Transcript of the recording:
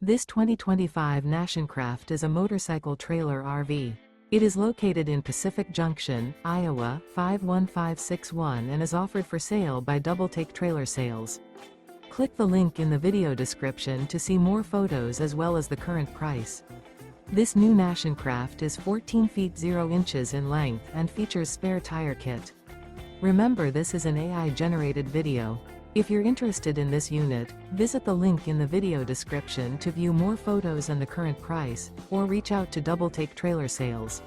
This 2025 Nationcraft is a motorcycle trailer RV. It is located in Pacific Junction, Iowa, 51561 and is offered for sale by Double Take Trailer Sales. Click the link in the video description to see more photos as well as the current price. This new Nationcraft is 14 feet 0 inches in length and features spare tire kit. Remember, this is an AI-generated video. If you're interested in this unit, visit the link in the video description to view more photos and the current price, or reach out to Double Take Trailer Sales.